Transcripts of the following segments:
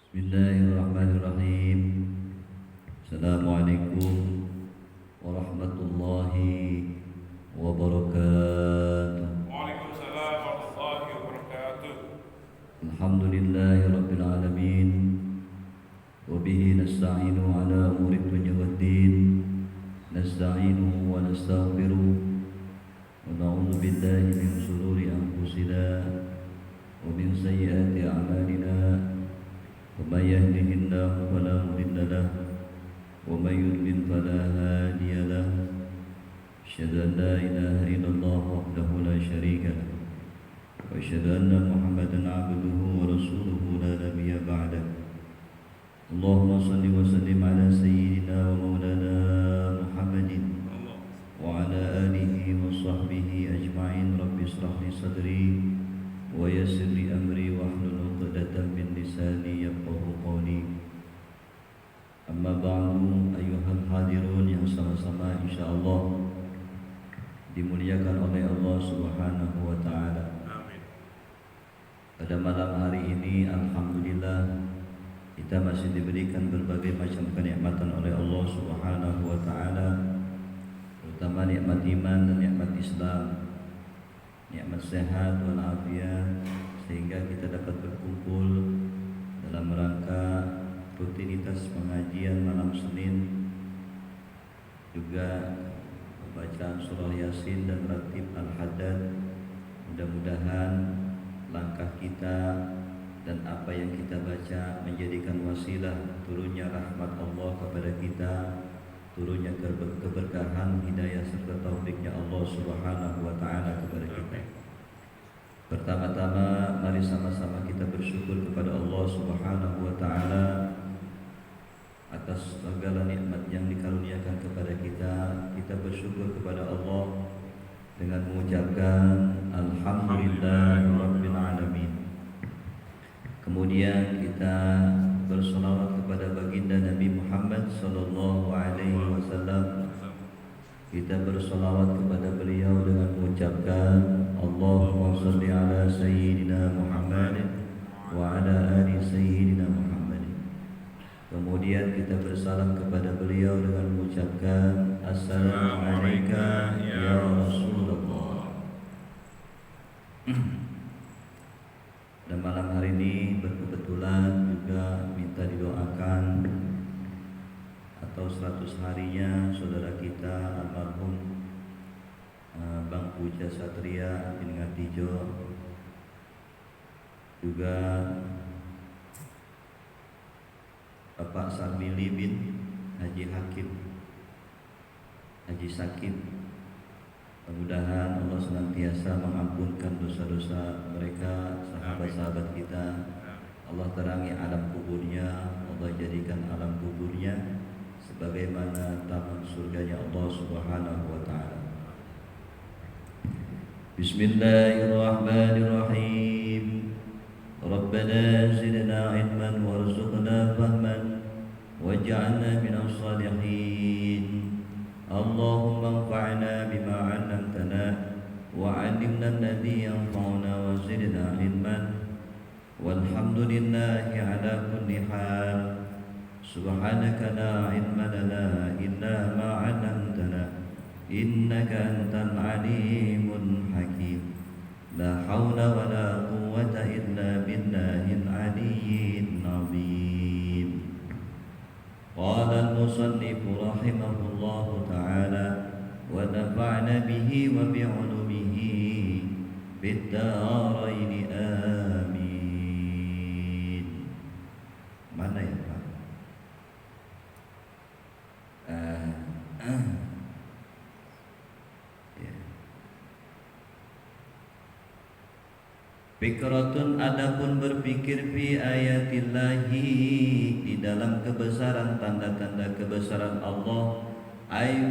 Bismillahirrahmanirrahim. Assalamualaikum warahmatullahi wabarakatuh. Waalaikumsalam warahmatullahi wabarakatuh. Alhamdulillahi rabbil alamin. Wabihi nasta'inu ala umuri dunya waddin. Nasta'inuhu wa nastaghfiruh. Wa na'udzu billahi min shururi anfusina wa min sayyiati a'malina. ومن يهده الله فلا مضل له ومن يضلل فلا هادي له أشهد أن لا إله إلا الله وحده لا شريك له وأشهد أن محمدا عبده ورسوله لا نبي بعده اللهم صل وسلم على سيدنا ومولانا محمد وعلى آله وصحبه أجمعين رب اشرح لي صدري ويسر لي أمري واحلل عقدة من لساني يفقهوا قولي أما بعد أيها الحاضرون yang sama-sama insyaallah dimuliakan oleh Allah Subhanahu wa taala. Amin. Pada malam hari ini alhamdulillah kita masih diberikan berbagai macam kenikmatan oleh Allah Subhanahu wa taala, terutama nikmat iman dan nikmat Islam, nikmat sehat walafiat, sehingga kita dapat berkumpul dalam rangka rutinitas pengajian malam Senin, juga pembacaan surah Yasin dan ratib Al-Haddad. Mudah-mudahan langkah kita dan apa yang kita baca menjadikan wasilah turunnya rahmat Allah kepada kita, turunnya keberkahan, hidayah serta taufiknya Allah Subhanahu wa taala kepada kita. Pertama-tama mari sama-sama kita bersyukur kepada Allah Subhanahu wa taala atas segala nikmat yang dikaruniakan kepada kita. Kita bersyukur kepada Allah dengan mengucapkan alhamdulillahirabbil alamin. Kemudian kita berselawat kepada baginda Nabi Muhammad sallallahu alaihi wasallam. Kita berselawat kepada beliau dengan mengucapkan Allahumma shalli ala sayyidina Muhammad wa ala ali sayyidina Muhammad. Kemudian kita bersalam kepada beliau dengan mengucapkan Assalamualaikum ya Rasulullah. Dan malam hari ini berkebetulan juga minta didoakan atau 100 harinya saudara kita almarhum Bang Puja Satria bin Ngatijo, juga Bapak Sarmili bin Haji Hakim Haji Sakib. Mudah-mudahan Allah senantiasa mengampunkan dosa-dosa mereka, sahabat-sahabat kita. Allah terangi alam kuburnya, Allah jadikan alam kuburnya sebagaimana taman surganya Allah Subhanahu wa taala. Bismillahirrahmanirrahim. Rabbana zidna ilman warzuqna fahman waj'alna minas salihin. Allahumma anfa'na bima 'allamtana wa 'allimna alladhi yanfa'una wa zidna ilman. Walhamdulillahi 'ala kulli hal. Subhanaka la ilma lana illa ma 'allamtana innaka antal alimul hakim. La haula wa la quwwata illa billahil aliyyil azim. Qala al-musannif rahimahullahu ta'ala wa nafa'na bihi wa bi'ulumihi fid dharain amin. Mana ya Pak? Fikratun, adapun berpikir fi ayatillahi, di dalam kebesaran tanda-tanda kebesaran Allah. Ay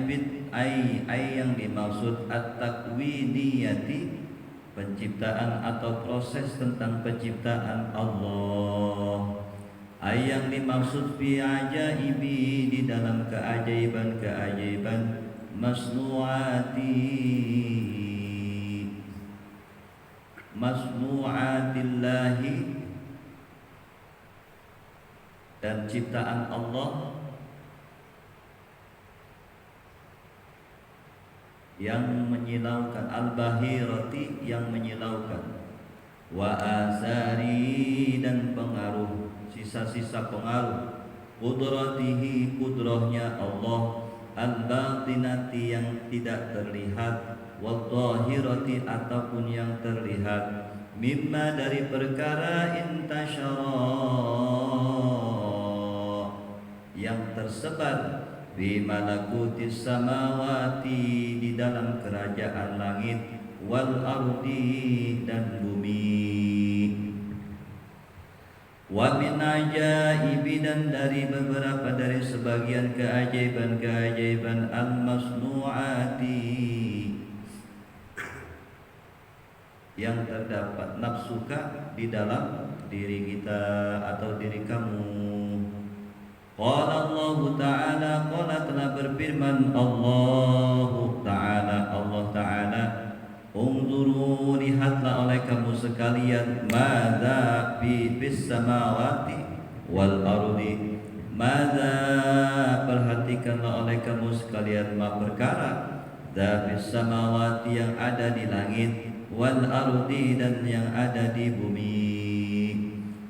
yang dimaksud at-takwiniyati, penciptaan atau proses tentang penciptaan Allah. Ay yang dimaksud fi ajaibi, di dalam keajaiban-keajaiban masnu'atillahi, dan ciptaan Allah yang menyilaukan, al-bahirati yang menyilaukan, wa asari dan pengaruh, sisa-sisa pengaruh, qudratihi kudrahnya Allah, al-batinati yang tidak terlihat, wa dhahirati ataupun yang terlihat, mimma dari perkara intasyara yang tersebar fi malakutis samawati di dalam kerajaan langit, wal ardi dan bumi, wa min ajaibi dan dari beberapa dari sebagian keajaiban-keajaiban al-masnu'ati yang terdapat nafsuka di dalam diri kita atau diri kamu. Qala Allah Ta'ala, qala telah berfirman Allah Ta'ala, unzuru lihatlah oleh kamu sekalian, madza fis samawati wal ardi, madza perhatikanlah oleh kamu sekalian ma perkara, fis samawati yang ada di langit, wal ardi dan yang ada di bumi.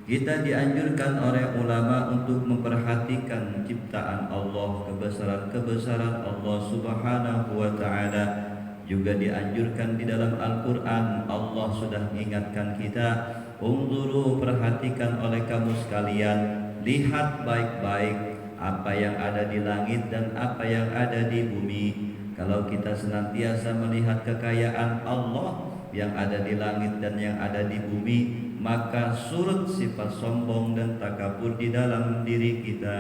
Kita dianjurkan oleh ulama untuk memperhatikan ciptaan Allah, kebesaran-kebesaran Allah Subhanahu wa Ta'ala. Juga dianjurkan di dalam Al-Quran, Allah sudah mengingatkan kita, unzuru, perhatikan oleh kamu sekalian, lihat baik-baik apa yang ada di langit dan apa yang ada di bumi. Kalau kita senantiasa melihat kekayaan Allah yang ada di langit dan yang ada di bumi, maka surut sifat sombong dan takabur di dalam diri kita.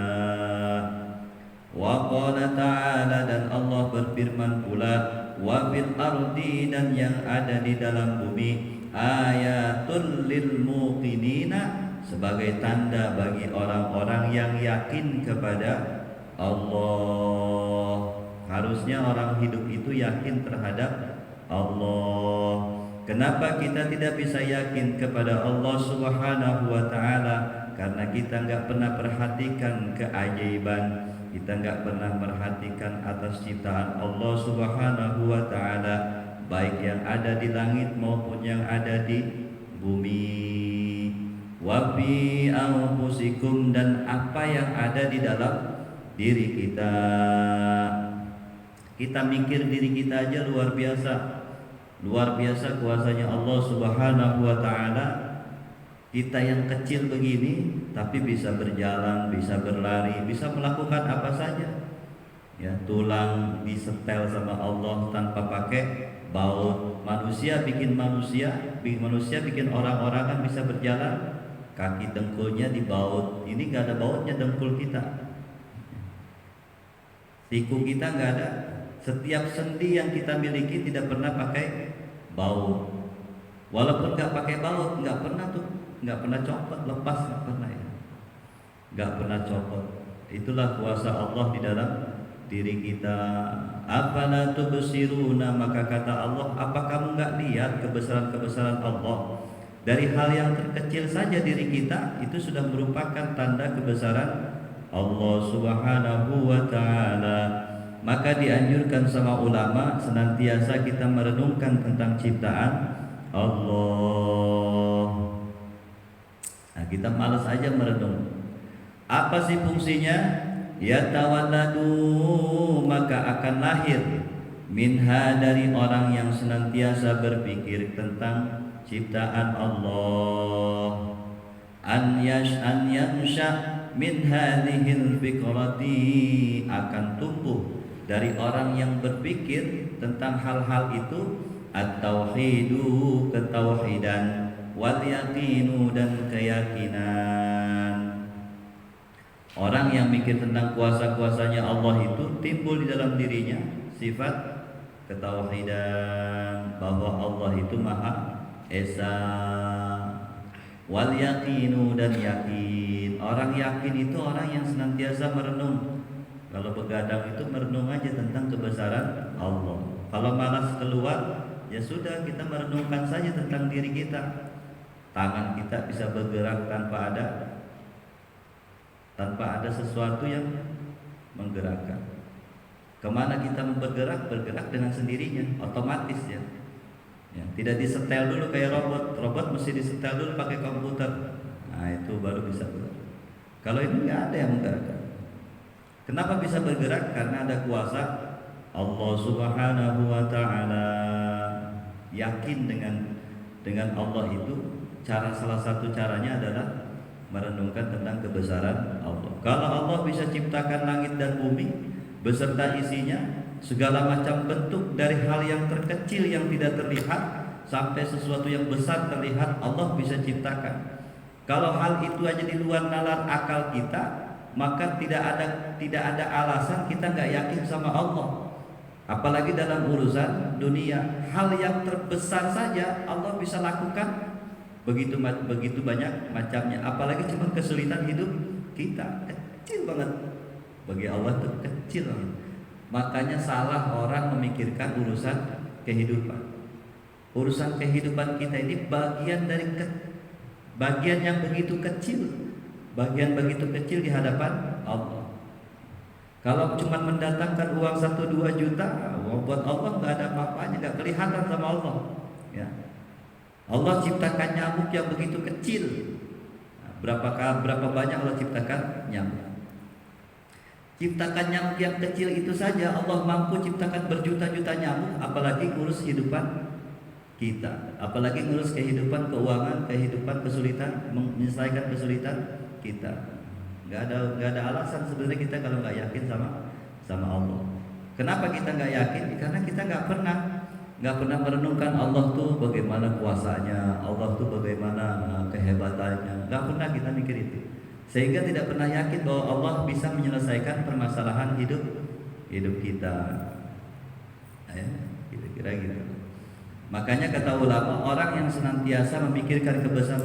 Wa qala ta'ala, dan Allah berfirman pula, wa fil ardi dan yang ada di dalam bumi, ayatul lil muqinina, sebagai tanda bagi orang-orang yang yakin kepada Allah. Harusnya orang hidup itu yakin terhadap Allah. Kenapa kita tidak bisa yakin kepada Allah Subhanahu wa Ta'ala? Karena kita enggak pernah perhatikan keajaiban, kita enggak pernah perhatikan atas ciptaan Allah Subhanahu wa Ta'ala, baik yang ada di langit maupun yang ada di bumi. Wa fi anfusikum, dan apa yang ada di dalam diri kita. Kita mikir diri kita aja luar biasa. Luar biasa kuasanya Allah Subhanahu wa Ta'ala. Kita yang kecil begini tapi bisa berjalan, bisa berlari, bisa melakukan apa saja. Ya, tulang disetel sama Allah tanpa pakai baut. Manusia bikin orang-orang kan bisa berjalan, kaki dengkulnya dibaut. Ini gak ada bautnya dengkul kita. Siku kita gak ada. Setiap sendi yang kita miliki tidak pernah pakai baut. Walaupun nggak pakai baut, nggak pernah copot, lepas, nggak pernah ya, nggak pernah copot. Itulah kuasa Allah di dalam diri kita. Afala tubsiruna, maka kata Allah, apa kamu nggak lihat kebesaran-kebesaran Allah? Dari hal yang terkecil saja diri kita itu sudah merupakan tanda kebesaran Allah Subhanahu wa Ta'ala. Maka dianjurkan sama ulama senantiasa kita merenungkan tentang ciptaan Allah. Nah, kita malas aja merenung. Apa sih fungsinya? Yatawalladu, maka akan lahir minha, dari orang yang senantiasa berpikir tentang ciptaan Allah. An yansha min hadhil fikrati, akan tumbuh dari orang yang berpikir tentang hal-hal itu, at-tauhidu, ketauhidan, wal yaqinu, dan keyakinan. Orang yang mikir tentang kuasa-kuasanya Allah itu timbul di dalam dirinya sifat ketauhidan, bahwa Allah itu Maha Esa, wal yaqinu, dan yakin. Orang yakin itu orang yang senantiasa merenung. Kalau begadang itu merenung aja tentang kebesaran Allah. Kalau malas keluar, ya sudah, kita merenungkan saja tentang diri kita. Tangan kita bisa bergerak tanpa ada tanpa ada sesuatu yang menggerakkan. Kemana kita bergerak dengan sendirinya, otomatis ya. Tidak disetel dulu kayak robot mesti disetel dulu pakai komputer. Nah itu baru bisa bergerak. Kalau ini nggak ada yang menggerakkan. Kenapa bisa bergerak? Karena ada kuasa Allah Subhanahu wa Ta'ala. Yakin dengan Allah itu, salah satu caranya adalah merenungkan tentang kebesaran Allah. Kalau Allah bisa ciptakan langit dan bumi beserta isinya, segala macam bentuk dari hal yang terkecil yang tidak terlihat sampai sesuatu yang besar terlihat, Allah bisa ciptakan. Kalau hal itu aja di luar nalar akal kita, maka tidak ada alasan kita nggak yakin sama Allah. Apalagi dalam urusan dunia, hal yang terbesar saja Allah bisa lakukan begitu banyak macamnya. Apalagi cuma kesulitan hidup kita, kecil banget. Bagi Allah itu kecil banget. Makanya salah orang memikirkan urusan kehidupan. Urusan kehidupan kita ini bagian yang begitu kecil, begitu kecil di hadapan Allah. Kalau cuma mendatangkan uang 1-2 juta, buat Allah nggak ada apa-apanya, nggak kelihatan sama Allah. Ya. Allah ciptakan nyamuk yang begitu kecil. Nah, berapa banyak Allah ciptakan nyamuk? Ciptakan nyamuk yang kecil itu saja Allah mampu ciptakan berjuta-juta nyamuk, apalagi ngurus kehidupan kita, apalagi ngurus kehidupan keuangan, kehidupan kesulitan, menyelesaikan kesulitan kita. Gak ada alasan sebenarnya kita kalau nggak yakin sama Allah. Kenapa kita nggak yakin? Karena kita nggak pernah merenungkan Allah tuh bagaimana kuasanya, Allah tuh bagaimana kehebatannya. Nggak pernah kita mikir itu, sehingga tidak pernah yakin bahwa Allah bisa menyelesaikan permasalahan hidup kita. Kira-kira gitu. Makanya kata ulama, orang yang senantiasa memikirkan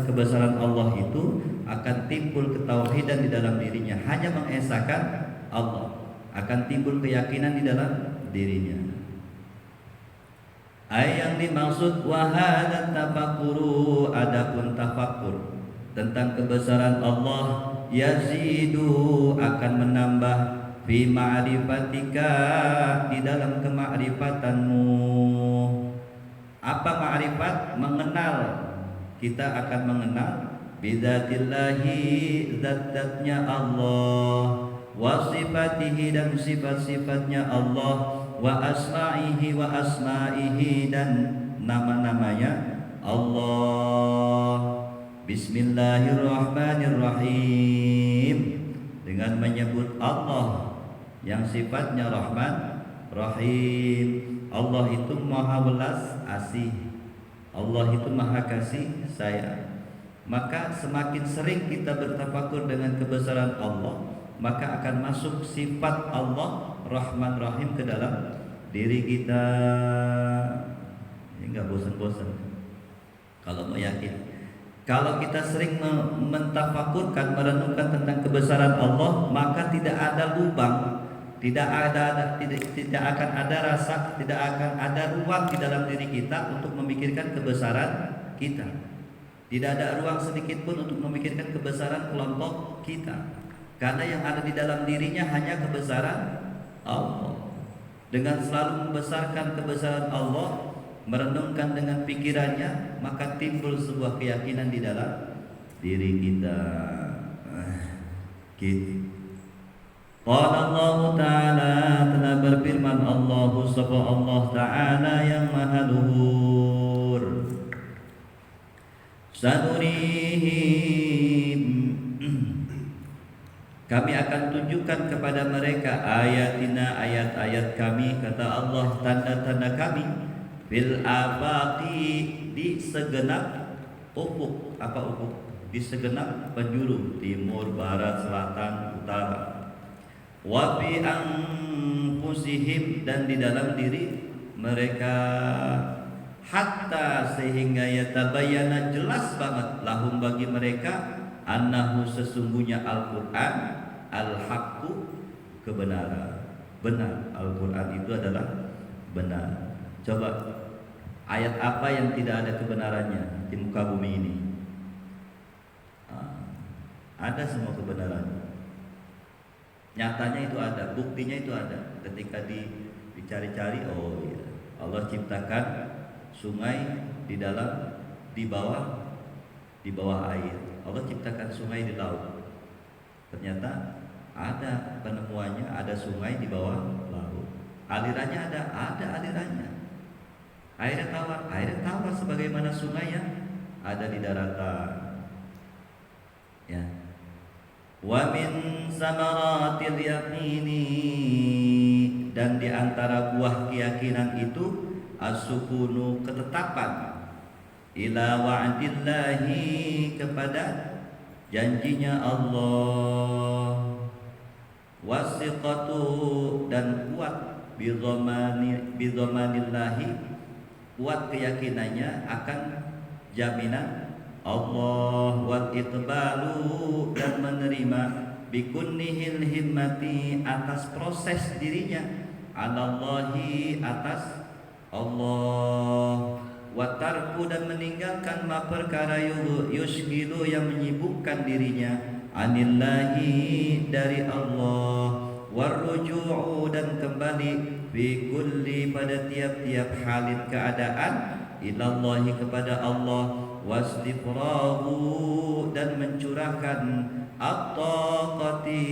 kebesaran Allah itu akan timbul ketauhidan di dalam dirinya, hanya mengesahkan Allah, akan timbul keyakinan di dalam dirinya. Yang dimaksud wahada tafakuru, adapun tafakur tentang kebesaran Allah, yazidu akan menambah fi ma'rifatika, di dalam kemakrifatanmu. Apa ma'rifat? Mengenal. Kita akan mengenal bidzatillahi, zat-zatnya Allah, wa sifatihi, dan sifat-sifatnya Allah, wa asma'ihi dan nama-namanya Allah. Bismillahirrahmanirrahim, dengan menyebut Allah yang sifatnya Rahman Rahim. Allah itu maha welas asih, Allah itu maha kasih sayang. Maka semakin sering kita bertafakur dengan kebesaran Allah, maka akan masuk sifat Allah Rahman Rahim ke dalam diri kita. Ini nggak bosan-bosan kalau mau yakin. Kalau kita sering mentafakurkan, merenungkan tentang kebesaran Allah, maka tidak ada lubang, tidak akan ada rasa, tidak akan ada ruang di dalam diri kita untuk memikirkan kebesaran kita. Tidak ada ruang sedikit pun untuk memikirkan kebesaran kelompok kita, karena yang ada di dalam dirinya hanya kebesaran Allah. Dengan selalu membesarkan kebesaran Allah, merenungkan dengan pikirannya, maka timbul sebuah keyakinan di dalam diri kita. Gitu. Qala Allah Ta'ala, telah berfirman Allah Ta'ala yang maha luhur, sanurihim, kami akan tunjukkan kepada mereka ayatina, ayat-ayat kami, kata Allah, tanda-tanda kami, fil afaqi, di segenap ufuk. Apa ufuk? Di segenap penjuru, timur, barat, selatan, utara. Wa fi anfusihim, dan di dalam diri mereka, hatta sehingga yatabayyana, jelas banget, lahum bagi mereka, annahu sesungguhnya Al-Quran, al-haqqu, kebenaran. Benar, Al-Quran itu adalah benar. Coba, ayat apa yang tidak ada kebenarannya di muka bumi ini? Ada semua kebenarannya. Nyatanya itu ada, buktinya itu ada. Ketika dicari-cari, oh iya, Allah ciptakan sungai di dalam, di bawah air. Allah ciptakan sungai di laut. Ternyata ada penemuannya, ada sungai di bawah laut. Alirannya ada alirannya. Airnya tawar sebagaimana sungai yang ada di daratan. Ya. Wa min samaratil yaqini, dan di antara buah keyakinan itu as-sukunu, ketetapan, ila wa'dillahi, kepada janjinya Allah, wasiqatu, dan kuat bidhamanillahi, kuat keyakinannya akan jaminan Allah, wal iqbalu, dan menerima bikunnihil himmati, atas proses dirinya, alallahi, atas Allah, watarku, dan meninggalkan ma perkara yushgilu, yang menyibukkan dirinya, anillahi, dari Allah, warruju'u, dan kembali fi kulli, pada tiap-tiap halin keadaan, ilallahi, kepada Allah, wastifrahu, dan mencurahkan at-taqati,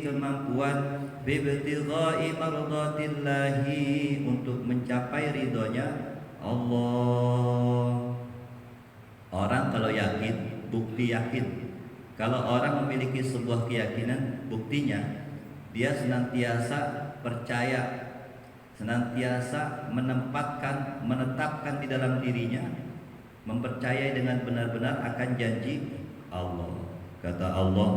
kemampuan, bibtighai mardatillahi, untuk mencapai ridhonya Allah. Orang kalau yakin, bukti yakin. Kalau orang memiliki sebuah keyakinan, buktinya dia senantiasa percaya, senantiasa menetapkan di dalam dirinya, mempercayai dengan benar-benar akan janji Allah. Kata Allah,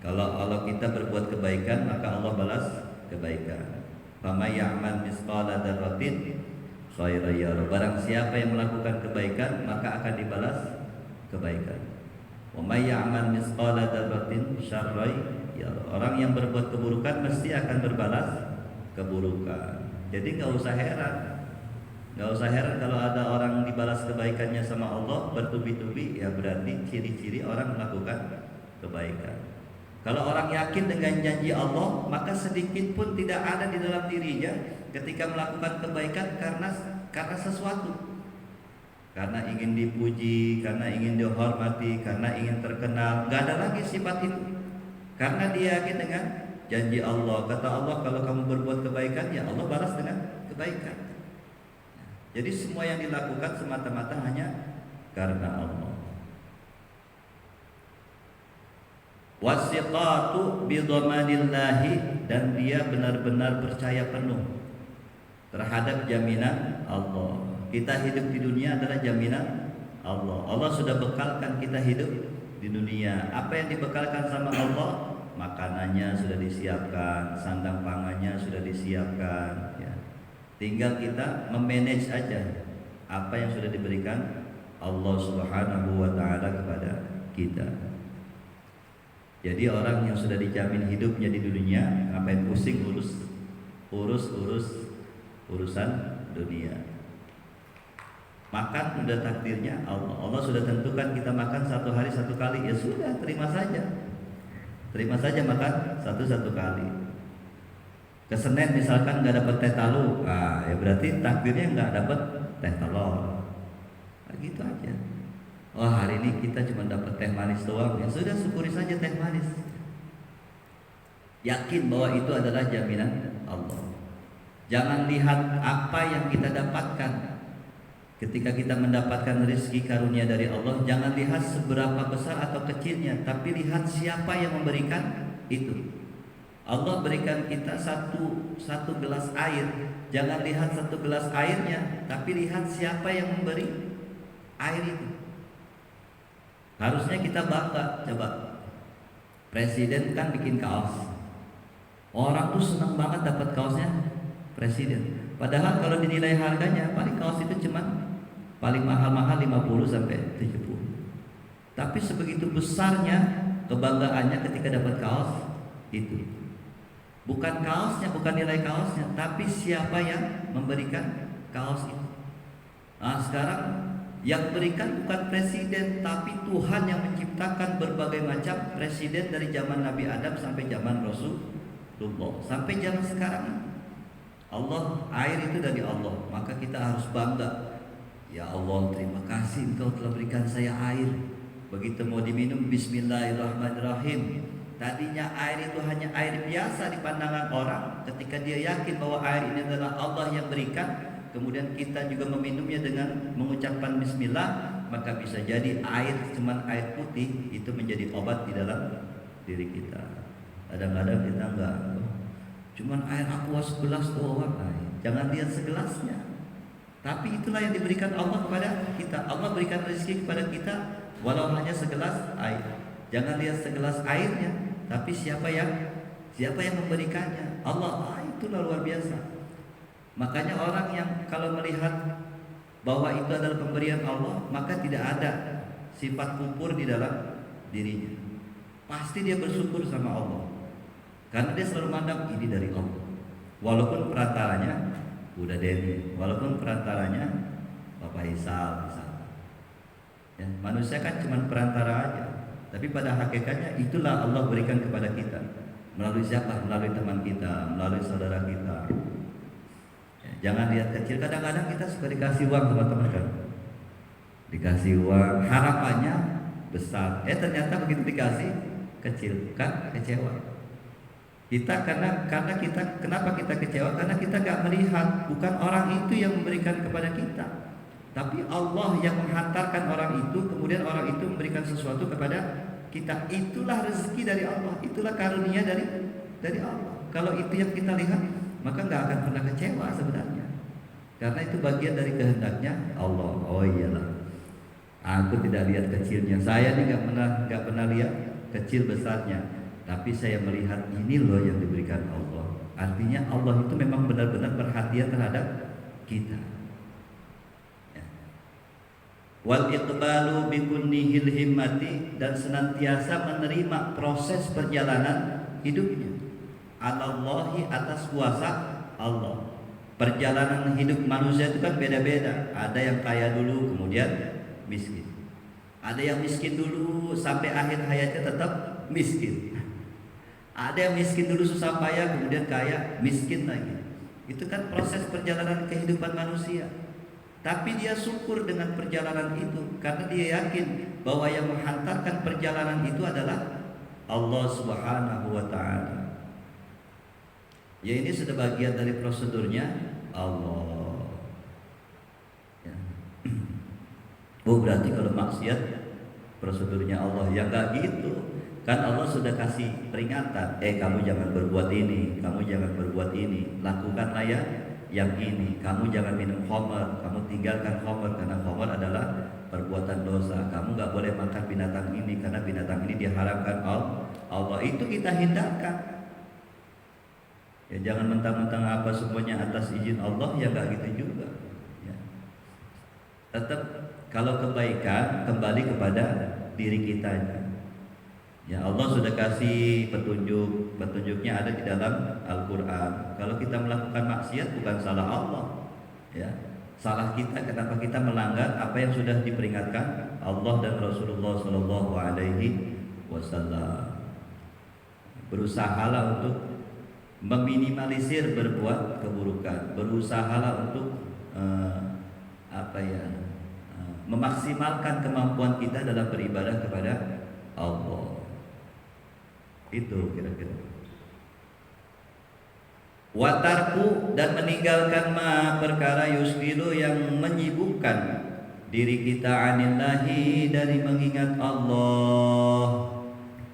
kalau kita berbuat kebaikan, maka Allah balas kebaikan. Faman ya'mal misqala dzarratin khairan yarah. Barang siapa yang melakukan kebaikan, maka akan dibalas kebaikan. Wa may ya'mal misqala dzarratin syarran yarah. Orang yang berbuat keburukan mesti akan berbalas keburukan. Jadi nggak usah heran kalau ada orang dibalas kebaikannya sama Allah bertubi-tubi, ya berarti ciri-ciri orang melakukan kebaikan. Kalau orang yakin dengan janji Allah, maka sedikit pun tidak ada di dalam dirinya ketika melakukan kebaikan karena sesuatu, karena ingin dipuji, karena ingin dihormati, karena ingin terkenal. Nggak ada lagi sifat itu, karena dia yakin dengan janji Allah. Kata Allah, kalau kamu berbuat kebaikan, ya Allah balas dengan kebaikan. Jadi semua yang dilakukan semata-mata hanya karena Allah. Wasiqatu bidhamanillahi, dan dia benar-benar percaya penuh terhadap jaminan Allah. Kita hidup di dunia adalah jaminan Allah. Allah sudah bekalkan kita hidup di dunia. Apa yang dibekalkan sama Allah? Makanannya sudah disiapkan, sandang pangannya sudah disiapkan, ya. Tinggal kita memanage aja apa yang sudah diberikan Allah Subhanahu wa taala kepada kita. Jadi orang yang sudah dijamin hidupnya di dunia, ngapain pusing urusan dunia. Makan udah takdirnya Allah. Allah sudah tentukan kita makan satu hari satu kali, ya sudah, terima saja makan satu kali. Ke Senin misalkan nggak dapat teh talu, ya berarti takdirnya nggak dapat teh telur. Nah, gitu aja. Oh, hari ini kita cuma dapat teh manis doang, ya sudah, syukuri saja teh manis. Yakin bahwa itu adalah jaminan Allah. Jangan lihat apa yang kita dapatkan. Ketika kita mendapatkan rezeki karunia dari Allah, jangan lihat seberapa besar atau kecilnya, tapi lihat siapa yang memberikan itu. Allah berikan kita satu gelas air. Jangan lihat satu gelas airnya, tapi lihat siapa yang memberi air itu. Harusnya kita bangga. Coba, presiden kan bikin kaos, orang tuh senang banget dapat kaosnya presiden. Padahal kalau dinilai harganya, paling kaos itu cuma paling mahal-mahal 50 sampai 70. Tapi sebegitu besarnya kebanggaannya ketika dapat kaos itu. Bukan kaosnya, bukan nilai kaosnya, tapi siapa yang memberikan kaos itu. Nah, sekarang Yang berikan bukan presiden, tapi Tuhan yang menciptakan berbagai macam presiden dari zaman Nabi Adam sampai zaman Rasulullah, sampai zaman sekarang. Allah, air itu dari Allah, maka kita harus bangga. Ya Allah, terima kasih Engkau telah berikan saya air. Begitu mau diminum, Bismillahirrahmanirrahim. Tadinya air itu hanya air biasa di pandangan orang. Ketika dia yakin bahwa air ini adalah Allah yang berikan, kemudian kita juga meminumnya dengan mengucapkan bismillah, maka bisa jadi air, cuman air putih itu menjadi obat di dalam diri kita. Kadang-kadang kita enggak, cuman air aqua segelas doang. Jangan lihat segelasnya. Tapi itulah yang diberikan Allah kepada kita. Allah berikan rezeki kepada kita walau hanya segelas air. Jangan lihat segelas airnya, tapi siapa yang memberikannya? Allah. Itulah luar biasa. Makanya orang yang kalau melihat bahwa itu adalah pemberian Allah, maka tidak ada sifat kufur di dalam dirinya. Pasti dia bersyukur sama Allah, karena dia selalu mandang ini dari Allah. Walaupun perantaranya Bunda Dewi, walaupun perantaranya Bapak Isal misalnya. Ya, manusia kan cuma perantara aja, tapi pada hakikatnya itulah Allah berikan kepada kita. Melalui siapa? Melalui teman kita, melalui saudara kita. Jangan lihat kecil. Kadang-kadang kita suka dikasih uang, teman-teman kan, dikasih uang harapannya besar, ternyata begitu dikasih kecil, kan kecewa. Kita karena kita, kenapa kita kecewa? Karena kita gak melihat bukan orang itu yang memberikan kepada kita, tapi Allah yang menghantarkan orang itu, kemudian orang itu memberikan sesuatu kepada kita. Itulah rezeki dari Allah, itulah karunia dari Allah. Kalau itu yang kita lihat, maka nggak akan pernah kecewa sebenarnya, karena itu bagian dari kehendaknya Allah. Oh iyalah, aku tidak lihat kecilnya, saya ini nggak pernah lihat kecil besarnya, tapi saya melihat ini loh yang diberikan Allah. Artinya Allah itu memang benar-benar perhatian terhadap kita. Ya. Wal iqbalu bi kunnihil himmati, dan senantiasa menerima proses perjalanan hidupnya. Allahi, atas kuasa Allah. Perjalanan hidup manusia itu kan beda-beda. Ada yang kaya dulu kemudian miskin. Ada yang miskin dulu sampai akhir hayatnya tetap miskin. Ada yang miskin dulu susah payah kemudian kaya, miskin lagi. Itu kan proses perjalanan kehidupan manusia. Tapi dia syukur dengan perjalanan itu, karena dia yakin bahwa yang menghantarkan perjalanan itu adalah Allah Subhanahu wa ta'ala. Ya, ini sudah bagian dari prosedurnya Allah. Ya. Oh, berarti kalau maksiat prosedurnya Allah, ya enggak gitu. Kan Allah sudah kasih peringatan, kamu jangan berbuat ini, kamu jangan berbuat ini, lakukanlah yang ini. Kamu jangan minum khamr, kamu tinggalkan khamr karena khamr adalah perbuatan dosa. Kamu enggak boleh makan binatang ini karena binatang ini diharamkan Allah. Itu kita hindarkan. Ya, jangan mentang-mentang apa semuanya atas izin Allah, ya enggak gitu juga. Ya. Tetap kalau kebaikan kembali kepada diri kita. Ya, Allah sudah kasih petunjuknya ada di dalam Al-Qur'an. Kalau kita melakukan maksiat bukan salah Allah. Ya. Salah kita kenapa kita melanggar apa yang sudah diperingatkan Allah dan Rasulullah sallallahu alaihi wasallam. Berusahalah untuk meminimalisir berbuat keburukan, berusahalah untuk memaksimalkan kemampuan kita dalam beribadah kepada Allah. Itu kira-kira. Watarku, dan meninggalkan ma perkara yusbilu yang menyibukkan diri kita anillahi dari mengingat Allah.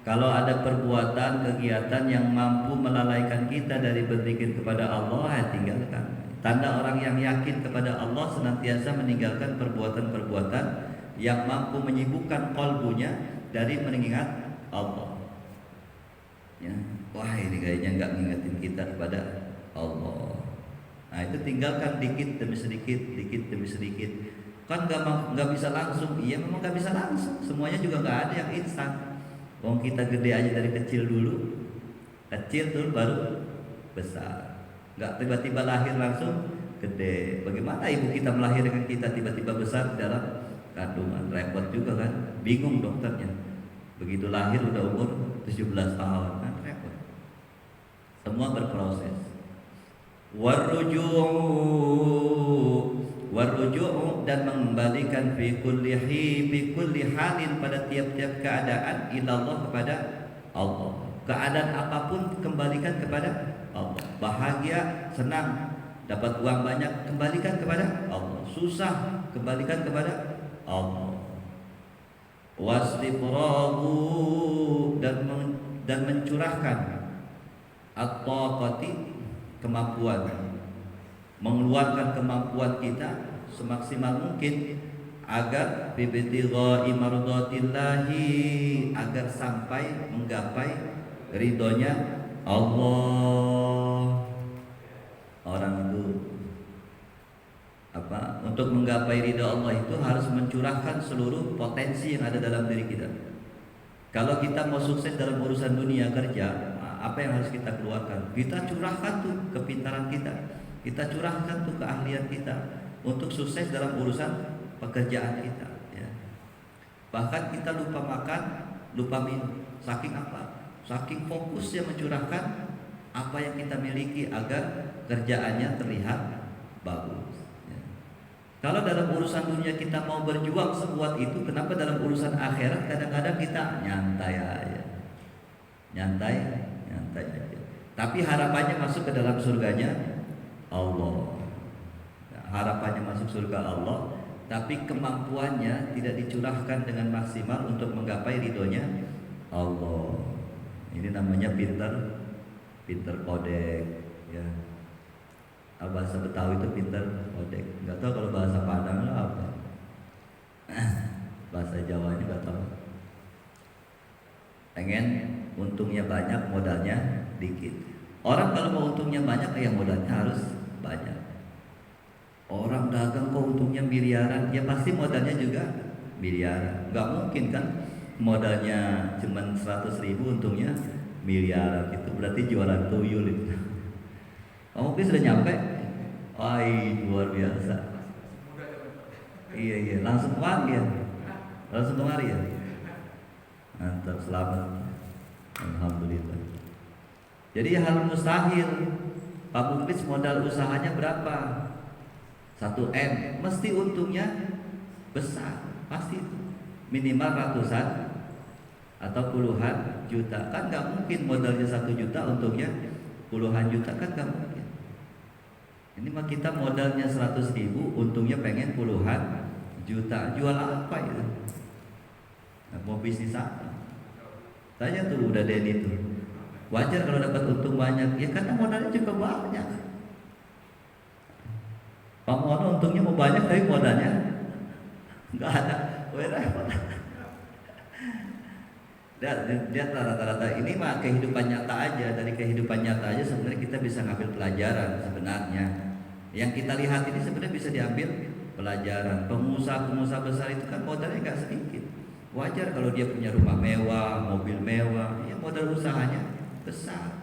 Kalau ada perbuatan, kegiatan yang mampu melalaikan kita dari berzikir kepada Allah, tinggalkan. Tanda orang yang yakin kepada Allah senantiasa meninggalkan perbuatan-perbuatan yang mampu menyibukkan kalbunya dari mengingat Allah. Ya, wah ini kayaknya nggak ngingetin kita kepada Allah. Nah itu tinggalkan dikit demi sedikit. Kan nggak bisa langsung. Iya memang nggak bisa langsung. Semuanya juga nggak ada yang instan. Wong kita gede aja dari kecil dulu, baru besar. Nggak tiba-tiba lahir langsung gede. Bagaimana ibu kita melahirkan kita tiba-tiba besar dalam kandungan, repot juga kan, bingung dokternya. Begitu lahir udah umur 17 tahun kan repot. Semua berproses. Warruju'u dan mengembalikan fi kulli halin pada tiap-tiap keadaan ilallah kepada Allah. Keadaan apapun kembalikan kepada Allah. Bahagia, senang, dapat uang banyak, kembalikan kepada Allah. Susah, kembalikan kepada Allah. Wastifragu dan mencurahkan at-taqati, kemampuan, mengeluarkan kemampuan kita semaksimal mungkin agar bibtigha'i mardatillahi, agar sampai menggapai ridhonya Allah. Orang itu untuk menggapai ridha Allah itu harus mencurahkan seluruh potensi yang ada dalam diri kita. Kalau kita mau sukses dalam urusan dunia kerja, apa yang harus kita keluarkan? Kita curahkan tuh kepintaran kita curahkan tuh keahlian kita untuk sukses dalam urusan pekerjaan kita. Ya. Bahkan kita lupa makan, lupa minum. Saking apa? Saking fokusnya mencurahkan apa yang kita miliki agar kerjaannya terlihat bagus. Kalau dalam urusan dunia kita mau berjuang sekuat itu, kenapa dalam urusan akhirat kadang-kadang kita nyantai aja. Nyantai aja. Tapi harapannya masuk ke dalam surganya Allah. Harapannya masuk surga Allah, tapi kemampuannya tidak dicurahkan dengan maksimal untuk menggapai ridhonya Allah. Ini namanya pinter kodek, ya. Bahasa Betawi itu pinter kodek. Nggak tahu kalau bahasa Padang apa. Bahasa Jawanya nggak tahu. Pengen untungnya banyak, modalnya dikit. Orang kalau mau untungnya banyak, ya modalnya harus banyak. Orang dagang kok untungnya miliaran, ya pasti modalnya juga miliaran. Nggak mungkin kan modalnya cuma 100.000, untungnya miliaran. Itu berarti jualan tuyul itu. Mungkin sudah nyampe. Luar biasa. Iya, langsung kemari ya. Langsung kemari ya. Mantap, selamat. Alhamdulillah. Jadi hal mustahil. Pak Muklis modal usahanya berapa? 1M. Mesti untungnya besar. Pasti itu. Minimal ratusan atau puluhan juta. Kan gak mungkin modalnya 1 juta, untungnya puluhan juta, kan gak mungkin. Ini mah kita modalnya 100.000, untungnya pengen puluhan juta. Jual apa itu? Nah, mau bisnis apa? Tanya tuh udah Denny tuh. Wajar kalau dapat untung banyak, ya karena modalnya juga banyak. Pak Mono untungnya mau banyak tapi modalnya nggak ada. Dia rata-rata ini mah kehidupan nyata aja. Dari kehidupan nyata aja sebenarnya kita bisa ngambil pelajaran sebenarnya. Yang kita lihat ini sebenarnya bisa diambil pelajaran. Pengusaha besar itu kan modalnya nggak sedikit. Wajar kalau dia punya rumah mewah, mobil mewah, ya modal usahanya besar.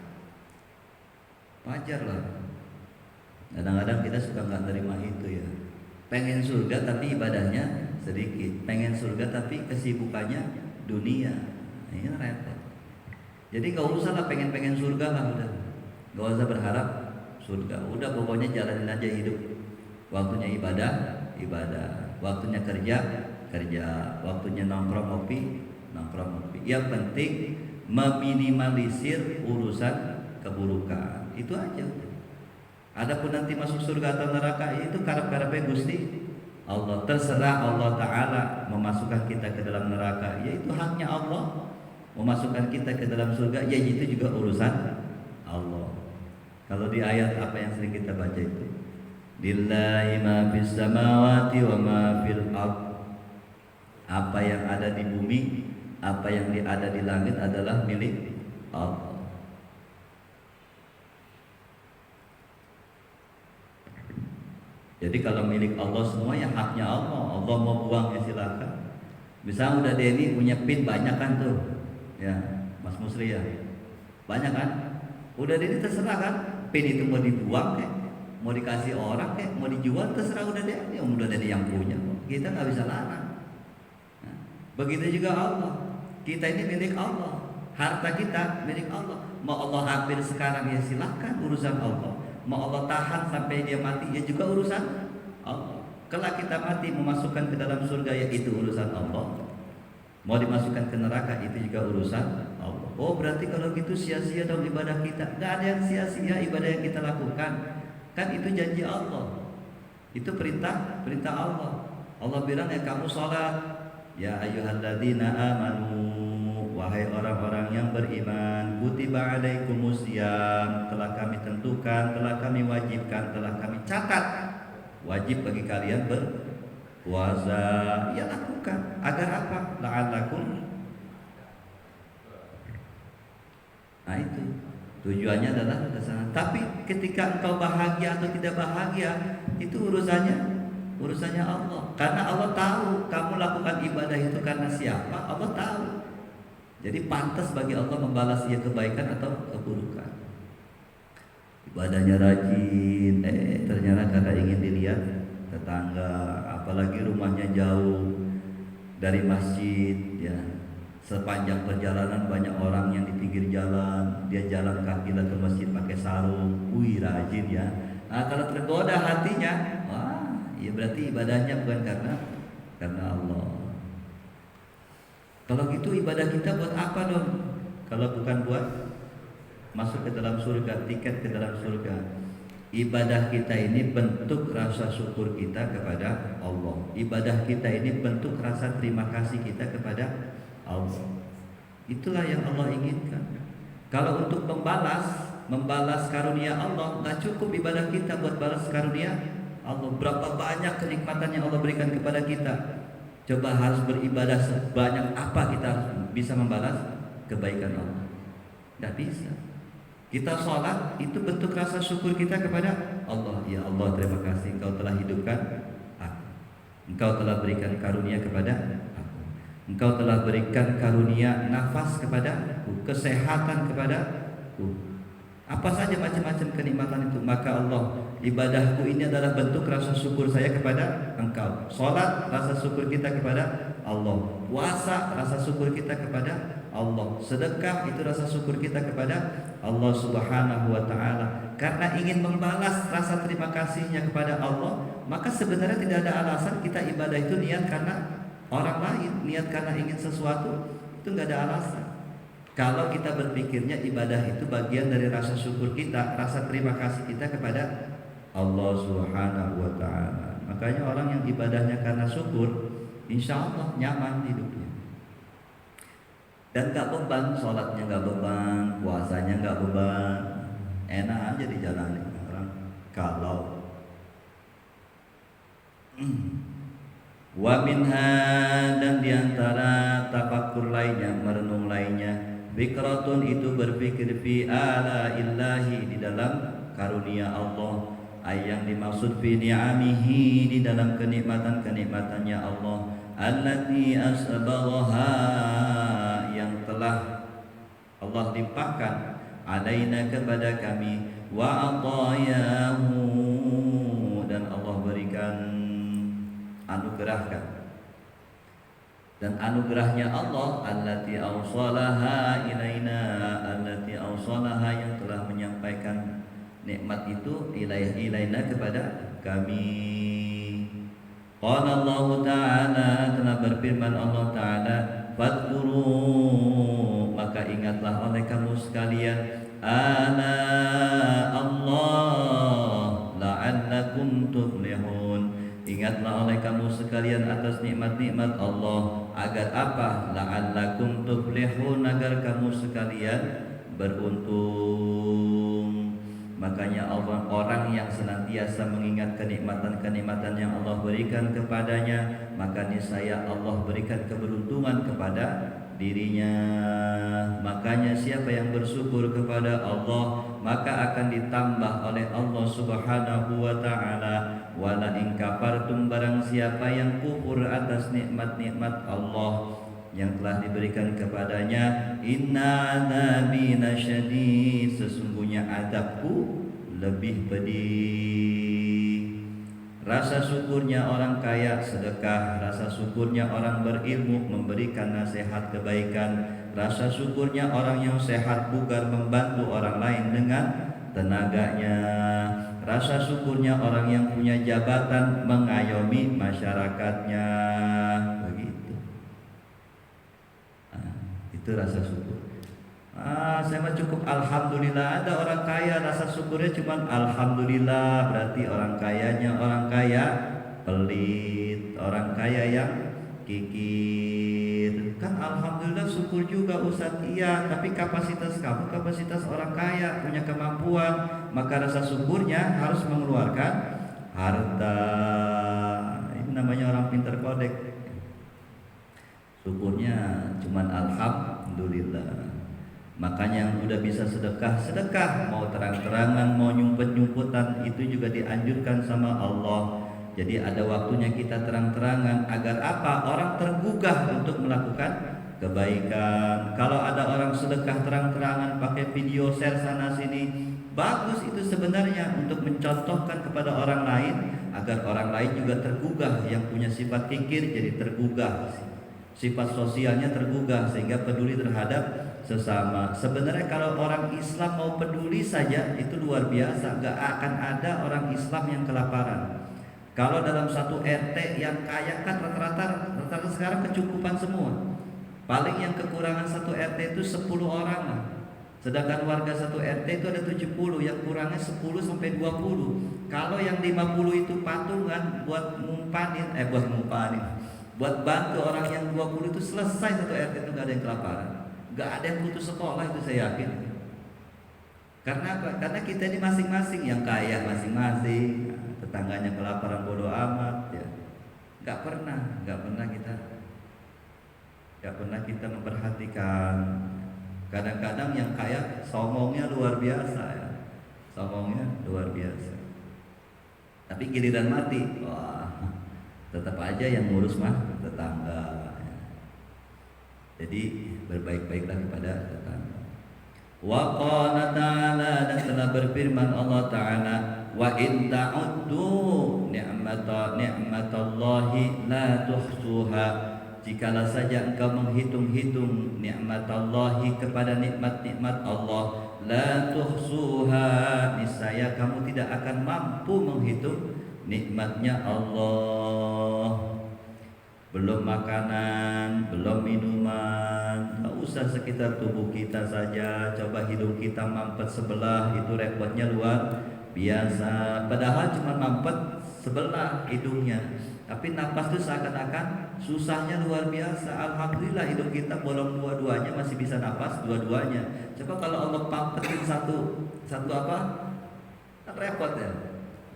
Wajar lah. Kadang-kadang kita suka nggak terima itu ya. Pengen surga tapi ibadahnya sedikit. Pengen surga tapi kesibukannya dunia. Ini repot. Jadi nggak usah lah pengen surga lah udah. Nggak usah berharap surga. Udah pokoknya jalanin aja hidup. Waktunya ibadah. Waktunya kerja. Waktunya nongkrong ngopi. Yang penting meminimalisir urusan keburukan. Itu aja. Adapun nanti masuk surga atau neraka itu karep-karepnya Gusti Allah. Terserah Allah Ta'ala memasukkan kita ke dalam neraka, yaitu haknya Allah. Memasukkan kita ke dalam surga, ya itu juga urusan Allah. Kalau di ayat apa yang sering kita baca itu, lillahi ma fis samawati wa ma fil ardh. Apa yang ada di bumi, apa yang ada di langit adalah milik Allah. Jadi kalau milik Allah semua ya haknya Allah. Allah mau buang ya silakan. Misalnya udah Denny punya pin banyak kan tuh, ya Mas Musri ya, banyak kan. Udah Denny terserah kan, pin itu mau dibuang kayak, mau dikasih orang kayak, mau dijual terserah udah Denny. Udah Denny yang punya, kita nggak bisa larang. Begitu juga Allah. Kita ini milik Allah. Harta kita milik Allah. Mau Allah ambil sekarang ya silahkan, urusan Allah. Mau Allah tahan sampai dia mati ya juga urusan Allah. Kelak kita mati memasukkan ke dalam surga ya itu urusan Allah. Mau dimasukkan ke neraka itu juga urusan Allah. Oh berarti kalau gitu sia-sia dong ibadah kita. Gak ada yang sia-sia ibadah yang kita lakukan. Kan itu janji Allah. Itu perintah Allah. Allah bilang ya kamu sholat. Ya ayyuhalladzina amanu, wahai orang-orang yang beriman, kutiba alaikumusiyam, telah kami tentukan, telah kami wajibkan, telah kami catat wajib bagi kalian berpuasa. Ya lakukan agar apa? La'allakum. Nah itu tujuannya adalah kesana. Tapi ketika engkau bahagia atau tidak bahagia itu urusannya Allah. Karena Allah tahu kamu lakukan ibadah itu karena siapa, Allah tahu. Jadi pantas bagi Allah membalas ia kebaikan atau keburukan. Ibadahnya rajin, ternyata karena ingin dilihat tetangga, apalagi rumahnya jauh dari masjid, ya. Sepanjang perjalanan banyak orang yang di pinggir jalan, dia jalan kaki ke masjid pakai sarung, wih rajin ya. Nah kalau tergoda hatinya, wah, ya berarti ibadahnya bukan karena Allah. Kalau gitu ibadah kita buat apa dong? Kalau bukan buat masuk ke dalam surga, tiket ke dalam surga. Ibadah kita ini bentuk rasa syukur kita kepada Allah. Ibadah kita ini bentuk rasa terima kasih kita kepada Allah. Itulah yang Allah inginkan. Kalau untuk membalas karunia Allah, nggak cukup ibadah kita buat balas karunia Allah. Berapa banyak kenikmatan yang Allah berikan kepada kita. Coba harus beribadah sebanyak apa kita harus bisa membalas kebaikan Allah? Nggak bisa. Kita sholat itu bentuk rasa syukur kita kepada Allah. Ya Allah, terima kasih Engkau telah hidupkan aku. Engkau telah berikan karunia kepada aku. Engkau telah berikan karunia nafas kepada aku, kesehatan kepada aku. Apa saja macam-macam kenikmatan itu, maka Allah, ibadahku ini adalah bentuk rasa syukur saya kepada Engkau. Salat rasa syukur kita kepada Allah. Puasa rasa syukur kita kepada Allah. Sedekah itu rasa syukur kita kepada Allah Subhanahu wa taala. Karena ingin membalas rasa terima kasihnya kepada Allah, maka sebenarnya tidak ada alasan kita ibadah itu niat karena orang lain, niat karena ingin sesuatu, itu enggak ada alasan. Kalau kita berpikirnya ibadah itu bagian dari rasa syukur kita, rasa terima kasih kita kepada Allah Subhanahu wa taala. Makanya orang yang ibadahnya karena syukur, insya Allah nyaman hidupnya. Dan gak beban, sholatnya gak beban, puasanya gak beban, enak aja dijalani orang. Kalau wa minha, dan diantara tafakkur lainnya, merenung lainnya, fikratun itu berpikir fi ala illahi, di dalam karunia Allah. Yang dimaksud fi ni'amihi, di dalam kenikmatan-kenikmatannya Allah. Allati asbaghaha, yang telah Allah limpahkan alaina kepada kami, wa atayahu, dan Allah berikan, anugerahkan. Dan anugerahnya Allah, allati awsalaha ilaina, allati awsalaha, yang telah menyampaikan nikmat itu ilaina kepada kami. Qala Allah Ta'ala, telah berfirman Allah Ta'ala, fadkuru, maka ingatlah oleh kamu sekalian, ala Allah la'allakum tuflihun, ingatlah oleh kamu sekalian atas nikmat-nikmat Allah, agar apa? La'allakum tuflihun, agar kamu sekalian beruntung. Makanya orang yang senantiasa mengingat kenikmatan-kenikmatan yang Allah berikan kepadanya, maka niscaya Allah berikan keberuntungan kepada dirinya. Makanya siapa yang bersyukur kepada Allah, maka akan ditambah oleh Allah Subhanahu wa ta'ala. Wala in kafartum, barang siapa yang kufur atas nikmat-nikmat Allah yang telah diberikan kepadanya, inna adzabi lasyadid, sesungguhnya azabku lebih pedih. Rasa syukurnya orang kaya sedekah, rasa syukurnya orang berilmu memberikan nasihat kebaikan, rasa syukurnya orang yang sehat bugar membantu orang lain dengan tenaganya, rasa syukurnya orang yang punya jabatan mengayomi masyarakatnya. Begitu. Itu rasa syukur. Saya mah cukup alhamdulillah. Ada orang kaya rasa syukurnya cuma alhamdulillah, berarti orang kayanya orang kaya pelit, orang kaya yang kikir. Kan alhamdulillah syukur juga Ustaz, iya, tapi kapasitas kamu kapasitas orang kaya, punya kemampuan, maka rasa syukurnya harus mengeluarkan harta. Ini namanya orang pintar kodek. Syukurnya cuma alhamdulillah. Makanya yang udah bisa sedekah, mau terang-terangan, mau nyumpet-nyumputan, itu juga dianjurkan sama Allah. Jadi ada waktunya kita terang-terangan agar apa? Orang tergugah untuk melakukan kebaikan. Kalau ada orang sedekah terang-terangan pakai video share sana sini, bagus itu sebenarnya untuk mencontohkan kepada orang lain agar orang lain juga tergugah. Yang punya sifat kikir jadi tergugah, sifat sosialnya tergugah sehingga peduli terhadap sesama. Sebenarnya kalau orang Islam mau peduli saja itu luar biasa, gak akan ada orang Islam yang kelaparan. Kalau dalam satu RT yang kaya kan rata-rata sekarang kecukupan semua. Paling yang kekurangan satu RT itu 10 orang lah. Sedangkan warga satu RT itu ada 70, yang kurangnya 10 sampai 20. Kalau yang 50 itu patungan buat buat bantu orang yang 20 itu selesai satu RT itu gak ada yang kelaparan. Gak ada yang putus sekolah, itu saya yakin. Karena apa? Karena kita ini masing-masing, yang kaya masing-masing, tetangganya kelaparan bodoh amat ya. Gak pernah kita memperhatikan. Kadang-kadang yang kaya songongnya luar biasa ya. Songongnya luar biasa. Tapi giliran mati, wah, tetap aja yang ngurus mah tetangga. Jadi berbaik-baiklah kepada tetangga. Wa qala ta'ala, dan telah berfirman Allah Ta'ala, wa in ta'uddu ni'matallahi la tuhsuha. Jikalau saja engkau menghitung-hitung nikmatallahi kepada nikmat-nikmat Allah, la tuhsuha, niscaya kamu tidak akan mampu menghitung nikmatnya Allah. Belum makanan, belum minuman, tak usah sekitar tubuh kita saja. Coba hidung kita mampet sebelah, itu repotnya luar biasa. Padahal cuma mampet sebelah hidungnya, tapi napas itu seakan-akan susahnya luar biasa. Alhamdulillah hidung kita bolong dua-duanya, masih bisa napas dua-duanya. Coba kalau Allah pampetin satu apa, kan repot ya.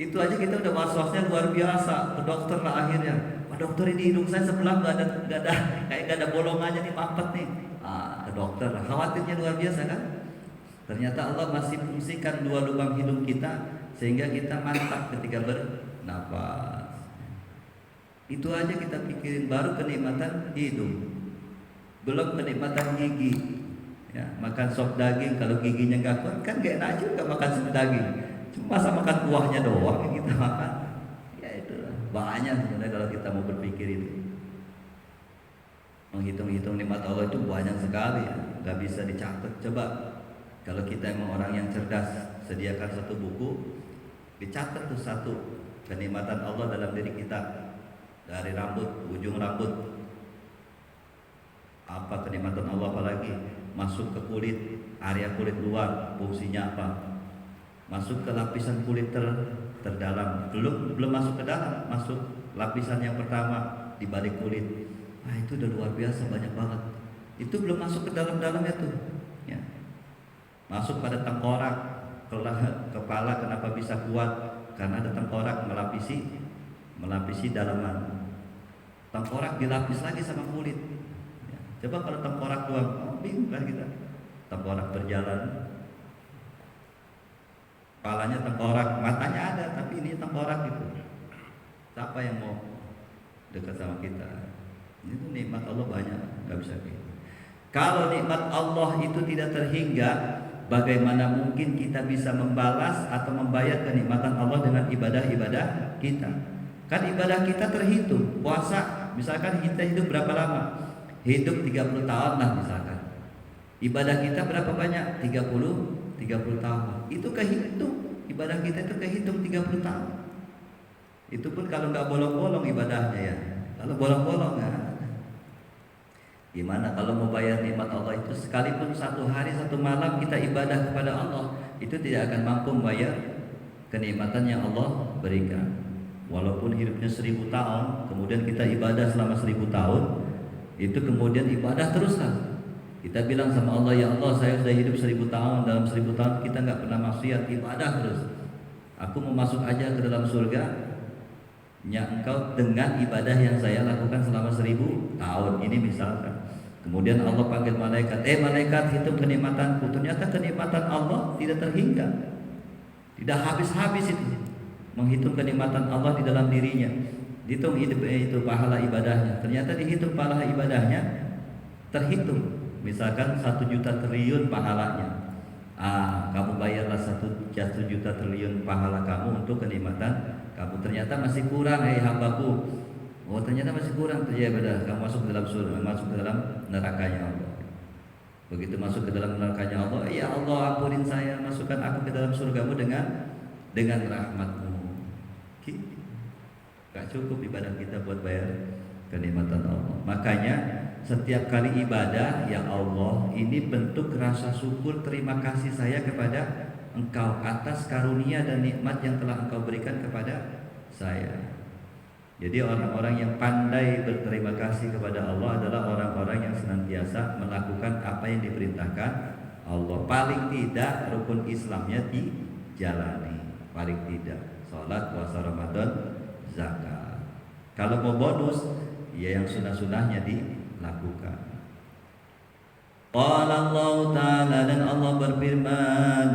Itu aja kita udah was-wasnya luar biasa. Ke dokter lah akhirnya, Pak dokter, ini hidung saya sebelah gak ada bolongannya nih, mampet nih. Ke dokter lah, khawatirnya luar biasa kan. Ternyata Allah masih fungsikan dua lubang hidung kita sehingga kita mantap ketika bernapas. Itu aja kita pikirin, baru kenikmatan hidung, belum kenikmatan gigi ya. Makan sop daging, kalau giginya gak kuat kan gak enak juga makan sop daging. Masa makan kuahnya doang yang kita makan? Ya itulah, banyak sebenarnya kalau kita mau berpikir itu. Menghitung-hitung nikmat Allah itu banyak sekali ya, gak bisa dicatat. Coba kalau kita emang orang yang cerdas, sediakan satu buku, dicatat tuh satu kenikmatan Allah dalam diri kita. Dari rambut, ujung rambut, apa kenikmatan Allah, apalagi masuk ke kulit, area kulit luar, fungsinya apa, masuk ke lapisan kulit terdalam, belum masuk ke dalam, masuk lapisan yang pertama di balik kulit. Itu udah luar biasa, banyak banget. Itu belum masuk ke dalam-dalamnya tuh ya. Masuk pada tengkorak, kepala kenapa bisa kuat? Karena ada tengkorak melapisi dalaman. Tengkorak dilapis lagi sama kulit ya. Coba kalau tengkorak doang, bingung kan kita. Tengkorak berjalan, kepalanya tengkorak, matanya ada, tapi ini tengkorak gitu. Siapa yang mau dekat sama kita? Itu nikmat Allah banyak, nggak bisa gitu. Kalau nikmat Allah itu tidak terhingga, bagaimana mungkin kita bisa membalas atau membayar kenikmatan Allah dengan ibadah-ibadah kita? Kan ibadah kita terhitung. Puasa, misalkan kita hidup berapa lama? Hidup 30 tahun lah misalkan. Ibadah kita berapa banyak? 30 tahun. Itu kehitung. Ibadah kita itu kehitung 30 tahun. Itu pun kalau nggak bolong-bolong ibadahnya ya. Kalau bolong-bolong ya. Gimana kalau mau bayar nikmat Allah itu, sekalipun satu hari satu malam kita ibadah kepada Allah, itu tidak akan mampu membayar kenikmatan yang Allah berikan. Walaupun hidupnya 1000 tahun, kemudian kita ibadah selama 1000 tahun, itu kemudian ibadah teruslah. Kita bilang sama Allah, ya Allah, saya sudah hidup 1000 tahun, dalam 1000 tahun kita nggak pernah maksiat, ibadah terus. Aku mau masuk aja ke dalam surga, nya engkau dengan ibadah yang saya lakukan selama 1000 tahun ini misalkan. Kemudian Allah panggil malaikat, malaikat hitung kenikmatanku. Ternyata kenikmatan Allah tidak terhingga, tidak habis-habis itu. Menghitung kenikmatan Allah di dalam dirinya, dihitung itu pahala ibadahnya. Ternyata dihitung pahala ibadahnya, terhitung. Misalkan 1 juta triliun pahalanya. Kamu bayarlah 1 juta triliun pahala kamu untuk kenikmatan kamu. Ternyata masih kurang, hambaku. Oh, ternyata masih kurang. Ya benar, kamu masuk ke dalam surga, masuk ke dalam nerakanya Allah. Begitu masuk ke dalam nerakanya Allah, ya Allah ampunin saya, masukkan aku ke dalam surgamu dengan rahmatmu. Gak cukup ibadah kita buat bayar kenikmatan Allah. Makanya setiap kali ibadah, ya Allah, ini bentuk rasa syukur terima kasih saya kepada Engkau atas karunia dan nikmat yang telah Engkau berikan kepada saya. Jadi orang-orang yang pandai berterima kasih kepada Allah adalah orang-orang yang senantiasa melakukan apa yang diperintahkan Allah. Paling tidak rukun Islamnya dijalani, paling tidak sholat, puasa Ramadan, zakat. Kalau mau bonus, ya yang sunnah-sunnahnya dilakukan. Qala Allah Ta'ala, dan Allah berfirman,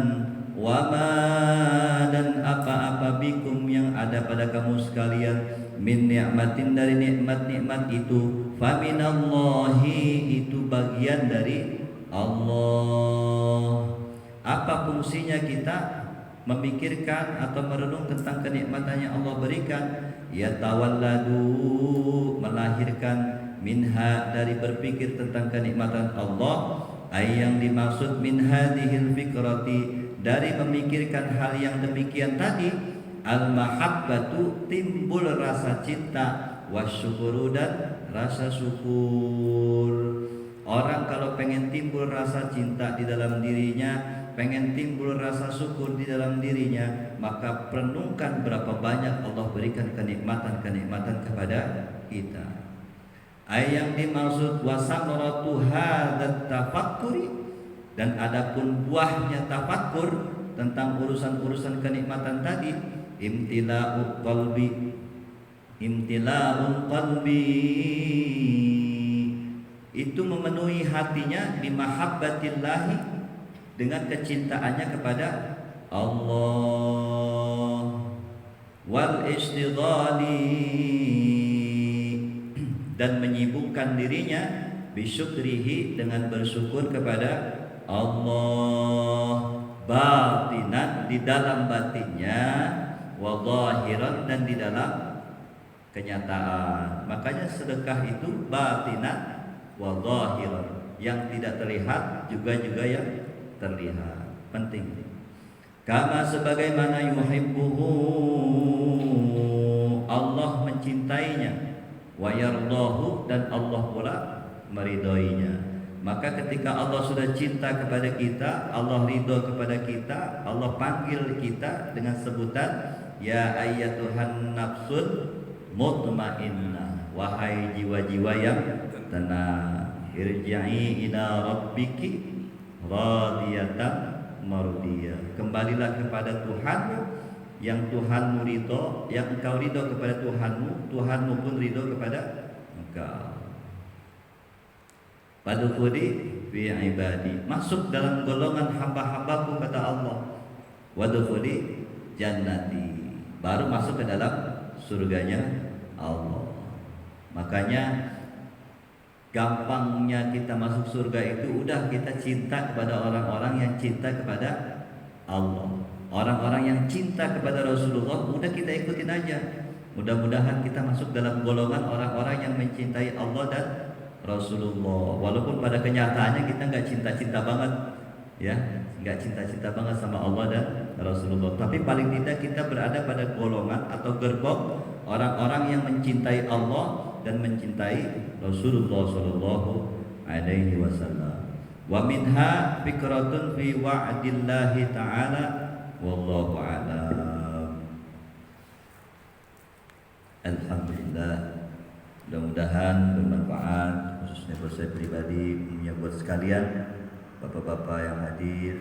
wa ma, dan apa-apa bikum yang ada pada kamu sekalian, min ni'matin, dari nikmat-nikmat itu, faminallahi, itu bagian dari Allah. Apa fungsinya kita memikirkan atau merenung tentang kenikmatan yang Allah berikan? Ya tawalladu, melahirkan, minha, dari berpikir tentang kenikmatan Allah. Yang dimaksud min hadhil fikrati, dari memikirkan hal yang demikian tadi, al-mahabbatu, timbul rasa cinta, wasyukuru, dan rasa syukur. Orang kalau pengen timbul rasa cinta di dalam dirinya, pengen timbul rasa syukur di dalam dirinya, maka renungkan berapa banyak Allah berikan kenikmatan-kenikmatan kepada kita. Yang dimaksud wasamratu hadat tafakkuri, dan adapun buahnya tafakkur tentang urusan-urusan kenikmatan tadi, imtila'ul qalbi, itu memenuhi hatinya bimahabbatillahi, dengan kecintaannya kepada Allah, wal istighali, dan menyibukkan dirinya bisyukrihi, dengan bersyukur kepada Allah, batinan, di dalam batinnya, wa zahiran, dan di dalam kenyataan. Makanya sedekah itu batinan wa zahiran, yang tidak terlihat juga yang terlihat. Penting. Kama, sebagaimana yuhibbuhu, Allah mencintainya, wa yardahu, dan Allah pula meridhoinya. Maka ketika Allah sudah cinta kepada kita, Allah ridho kepada kita, Allah panggil kita dengan sebutan ya ayyatuhan nafsul mutmainnah, wahai jiwa-jiwa yang tenang, irji'i ila rabbiki radiyatan mardiyah, kembalilah kepada Tuhanmu yang Tuhanmu ridho, yang engkau ridho kepada Tuhanmu, Tuhanmu pun ridho kepada engkau. Wadkhuli fi ibadi, masuk dalam golongan hamba-hambaku kata Allah. Wadkhuli jannati, baru masuk ke dalam surganya Allah. Makanya gampangnya kita masuk surga itu udah kita cinta kepada orang-orang yang cinta kepada Allah. Orang-orang yang cinta kepada Rasulullah udah kita ikutin aja. Mudah-mudahan kita masuk dalam golongan orang-orang yang mencintai Allah dan Rasulullah. Walaupun pada kenyataannya kita nggak cinta-cinta banget, ya, nggak cinta-cinta banget sama Allah dan Rasulullah. Tapi paling tidak kita berada pada golongan atau gerbong orang-orang yang mencintai Allah dan mencintai Rasulullah Shallallahu Alaihi Wasallam. Wa minha fikratun fi wa'dillahi ta'ala wallahu a'lam. Alhamdulillah, mudah-mudahan bermanfaat khususnya buat saya pribadi, umumnya buat sekalian, bapak-bapak yang hadir.